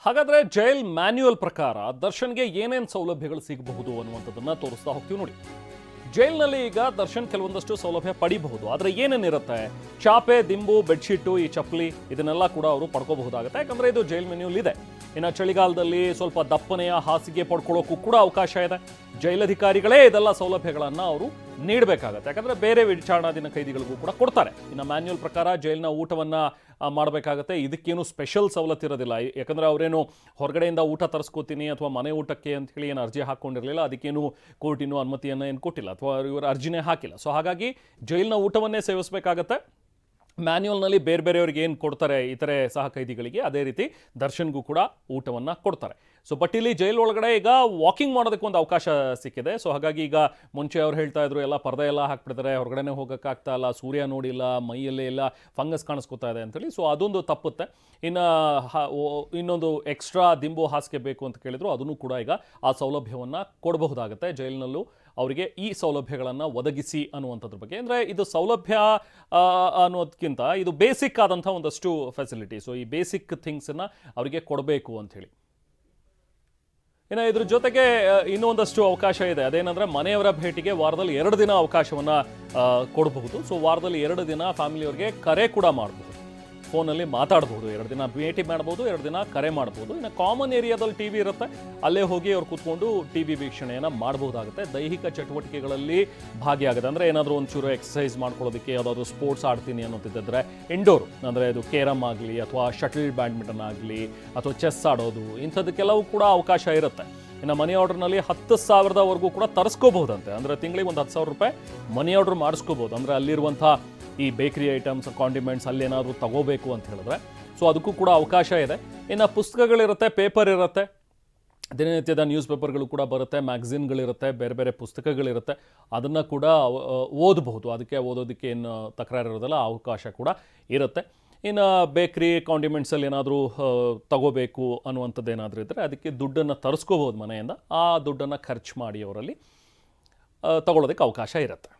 ಹಾಗಾದ್ರೆ jail manual ಪ್ರಕಾರ ದರ್ಶನ್ಗೆ ಏನೇನು ಸೌಲಭ್ಯಗಳು ಸಿಗಬಹುದು ಅನ್ನುವಂಥದ್ದನ್ನ ತೋರಿಸ್ತಾ ಹೋಗ್ತೀವಿ ನೋಡಿ. ಜೈಲ್ನಲ್ಲಿ ಈಗ ದರ್ಶನ್ ಕೆಲವೊಂದಷ್ಟು ಸೌಲಭ್ಯ ಪಡಿಬಹುದು, ಆದರೆ ಏನೇನಿರುತ್ತೆ, ಚಾಪೆ, ದಿಂಬು, ಬೆಡ್ಶೀಟು, ಈ ಚಪ್ಪಲಿ ಇದನ್ನೆಲ್ಲ ಕೂಡ ಅವರು ಪಡ್ಕೋಬಹುದಾಗುತ್ತೆ. ಯಾಕಂದ್ರೆ ಇದು ಜೈಲ್ ಮೆನ್ಯೂಲ್ ಇದೆ. ಇನ್ನು ಚಳಿಗಾಲದಲ್ಲಿ ಸ್ವಲ್ಪ ದಪ್ಪನೆಯ ಹಾಸಿಗೆ ಪಡ್ಕೊಳ್ಳೋಕ್ಕೂ ಕೂಡ ಅವಕಾಶ ಇದೆ. ಜೈಲಧಿಕಾರಿಗಳೇ ಇದೆಲ್ಲ ಸೌಲಭ್ಯಗಳನ್ನು ಅವರು ನೀಡಬೇಕಾಗತ್ತೆ. ಯಾಕಂದ್ರೆ ಬೇರೆ ವಿಚಾರಣಾಧೀನ ಕೈದಿಗಳಿಗೂ ಕೂಡ ಕೊಡ್ತಾರೆ. ಇನ್ನು ಮ್ಯಾನ್ಯುಯಲ್ ಪ್ರಕಾರ ಜೈಲಿನ ಊಟವನ್ನ ಮಾಡಬೇಕಾಗತ್ತೆ. ಇದಕ್ಕೇನು ಸ್ಪೆಷಲ್ ಸವಲತ್ತು ಇರೋದಿಲ್ಲ. ಯಾಕಂದ್ರೆ ಅವರೇನು ಹೊರಗಡೆಯಿಂದ ಊಟ ತರಿಸ್ಕೋತೀನಿ ಅಥವಾ ಮನೆ ಊಟಕ್ಕೆ ಅಂತ ಹೇಳಿ ಏನು ಅರ್ಜಿ ಹಾಕೊಂಡಿರಲಿಲ್ಲ. ಅದಕ್ಕೇನು ಕೋರ್ಟ್ ಇನ್ನೂ ಅನುಮತಿಯನ್ನು ಏನು ಕೊಟ್ಟಿಲ್ಲ ಅಥವಾ ಇವರು ಅರ್ಜಿನೇ ಹಾಕಿಲ್ಲ. ಸೊ ಹಾಗಾಗಿ ಜೈಲಿನ ಊಟವನ್ನೇ ಸೇವಿಸಬೇಕಾಗತ್ತೆ. ಮ್ಯಾನ್ಯುಯಲ್ನಲ್ಲಿ ಬೇರೆ ಬೇರೆಯವ್ರಿಗೆ ಏನು ಕೊಡ್ತಾರೆ ಇತರೆ ಸಹ ಕೈದಿಗಳಿಗೆ, ಅದೇ ರೀತಿ ದರ್ಶನ್ಗೂ ಕೂಡ ಊಟವನ್ನು ಕೊಡ್ತಾರೆ. ಸೊ ಬಟ್ ಇಲ್ಲಿ ಜೈಲ್ ಒಳಗಡೆ ಈಗ ವಾಕಿಂಗ್ ಮಾಡೋದಕ್ಕೆ ಒಂದು ಅವಕಾಶ ಸಿಕ್ಕಿದೆ. ಸೊ ಹಾಗಾಗಿ ಈಗ ಮುಂಚೆ ಅವ್ರು ಹೇಳ್ತಾ ಇದ್ರು ಎಲ್ಲ ಪರ್ದೆ ಎಲ್ಲ ಹಾಕ್ಬಿಡ್ತಾರೆ, ಹೊರಗಡೆನೇ ಹೋಗೋಕ್ಕಾಗ್ತಾ ಇಲ್ಲ, ಸೂರ್ಯ ನೋಡಿಲ್ಲ, ಮೈಯಲ್ಲೇ ಎಲ್ಲ ಫಂಗಸ್ ಕಾಣಿಸ್ಕೊತಾ ಇದೆ ಅಂತೇಳಿ. ಸೊ ಅದೊಂದು ತಪ್ಪುತ್ತೆ. ಇನ್ನು ಇನ್ನೊಂದು ಎಕ್ಸ್ಟ್ರಾ ದಿಂಬು ಹಾಸಿಗೆ ಬೇಕು ಅಂತ ಕೇಳಿದ್ರು, ಅದನ್ನು ಕೂಡ ಈಗ ಆ ಸೌಲಭ್ಯವನ್ನು ಕೊಡಬಹುದಾಗುತ್ತೆ. ಜೈಲಿನಲ್ಲೂ ಅವರಿಗೆ ಈ ಸೌಲಭ್ಯಗಳನ್ನು ಒದಗಿಸಿ ಅನ್ನುವಂಥದ್ರ ಬಗ್ಗೆ. ಅಂದರೆ ಇದು ಸೌಲಭ್ಯ ಅನ್ನೋದಕ್ಕಿಂತ ಇದು ಬೇಸಿಕ್ ಆದಂಥ ಒಂದಷ್ಟು ಫೆಸಿಲಿಟಿ. ಸೊ ಈ ಬೇಸಿಕ್ ಥಿಂಗ್ಸನ್ನು ಅವರಿಗೆ ಕೊಡಬೇಕು ಅಂಥೇಳಿ. ಇನ್ನು ಇದ್ರ ಜೊತೆಗೆ ಇನ್ನೂ ಒಂದಷ್ಟು ಅವಕಾಶ ಇದೆ. ಅದೇನಂದರೆ ಮನೆಯವರ ಭೇಟಿಗೆ ವಾರದಲ್ಲಿ 2 ದಿನ ಅವಕಾಶವನ್ನು ಕೊಡಬಹುದು. ಸೊ ವಾರದಲ್ಲಿ 2 ದಿನ ಫ್ಯಾಮಿಲಿಯವ್ರಿಗೆ ಕರೆ ಕೂಡ ಮಾಡಬಹುದು, ಫೋನಲ್ಲಿ ಮಾತಾಡ್ಬೋದು. 2 ದಿನ ಭೇಟಿ ಮಾಡ್ಬೋದು, 2 ದಿನ ಕರೆ ಮಾಡ್ಬೋದು. ಇನ್ನು ಕಾಮನ್ ಏರಿಯಾದಲ್ಲಿ ಟಿ ವಿ ಇರುತ್ತೆ, ಅಲ್ಲೇ ಹೋಗಿ ಅವ್ರು ಕೂತ್ಕೊಂಡು ಟಿ ವಿ ವೀಕ್ಷಣೆಯನ್ನು ಮಾಡಬಹುದಾಗುತ್ತೆ. ದೈಹಿಕ ಚಟುವಟಿಕೆಗಳಲ್ಲಿ ಭಾಗಿಯಾಗುತ್ತೆ. ಅಂದರೆ ಏನಾದರೂ ಒಂಚೂರು ಎಕ್ಸಸೈಸ್ ಮಾಡ್ಕೊಳ್ಳೋದಕ್ಕೆ, ಯಾವುದಾದ್ರೂ ಸ್ಪೋರ್ಟ್ಸ್ ಆಡ್ತೀನಿ ಅನ್ನೋದಿದ್ದರೆ ಇಂಡೋರು, ಅಂದರೆ ಅದು ಕೇರಮ್ ಆಗಲಿ ಅಥವಾ ಶಟಲ್ ಬ್ಯಾಡ್ಮಿಂಟನ್ ಆಗಲಿ ಅಥವಾ ಚೆಸ್ ಆಡೋದು, ಇಂಥದ್ದಕ್ಕೆಲ್ಲವೂ ಕೂಡ ಅವಕಾಶ ಇರುತ್ತೆ. ಇನ್ನು ಮನಿ ಆರ್ಡರ್ನಲ್ಲಿ 10,000ವರೆಗೂ ಕೂಡ ತರಿಸ್ಕೋಬಹುದಂತೆ. ಅಂದರೆ ತಿಂಗಳಿಗೆ ಒಂದು 10,000 ರೂಪಾಯಿ ಮನಿ ಆರ್ಡರ್ ಮಾಡಿಸ್ಕೋಬೋದು. ಅಂದರೆ ಅಲ್ಲಿರುವಂಥ ಈ ಬೇಕರಿ ಐಟಮ್ಸ್, ಕಾಂಡಿಮೆಂಟ್ಸ್ ಅಲ್ಲೇನಾದರೂ ತಗೋಬೇಕು ಅಂತ ಹೇಳಿದ್ರೆ ಸೊ ಅದಕ್ಕೂ ಕೂಡ ಅವಕಾಶ ಇದೆ. ಇನ್ನು ಪುಸ್ತಕಗಳಿರುತ್ತೆ, ಪೇಪರ್ ಇರುತ್ತೆ, ದಿನನಿತ್ಯದ ನ್ಯೂಸ್ ಪೇಪರ್ಗಳು ಕೂಡ ಬರುತ್ತೆ, ಮ್ಯಾಗಝಿನ್ಗಳಿರುತ್ತೆ, ಬೇರೆ ಬೇರೆ ಪುಸ್ತಕಗಳಿರುತ್ತೆ. ಅದನ್ನು ಕೂಡ ಓದಬಹುದು. ಅದಕ್ಕೆ ಓದೋದಕ್ಕೆ ಏನು ತಕರಾರು ಇರೋದಿಲ್ಲ, ಅವಕಾಶ ಕೂಡ ಇರುತ್ತೆ. ಇನ್ನು ಬೇಕ್ರಿ ಕಾಂಡಿಮೆಂಟ್ಸಲ್ಲಿ ಏನಾದರೂ ತಗೋಬೇಕು ಅನ್ನುವಂಥದ್ದು ಏನಾದರೂ ಇದ್ದರೆ ಅದಕ್ಕೆ ದುಡ್ಡನ್ನು ತರಿಸ್ಕೋಬೋದು ಮನೆಯಿಂದ. ಆ ದುಡ್ಡನ್ನು ಖರ್ಚು ಮಾಡಿ ಅವರಲ್ಲಿ ತಗೊಳ್ಳೋದಕ್ಕೆ ಅವಕಾಶ ಇರುತ್ತೆ.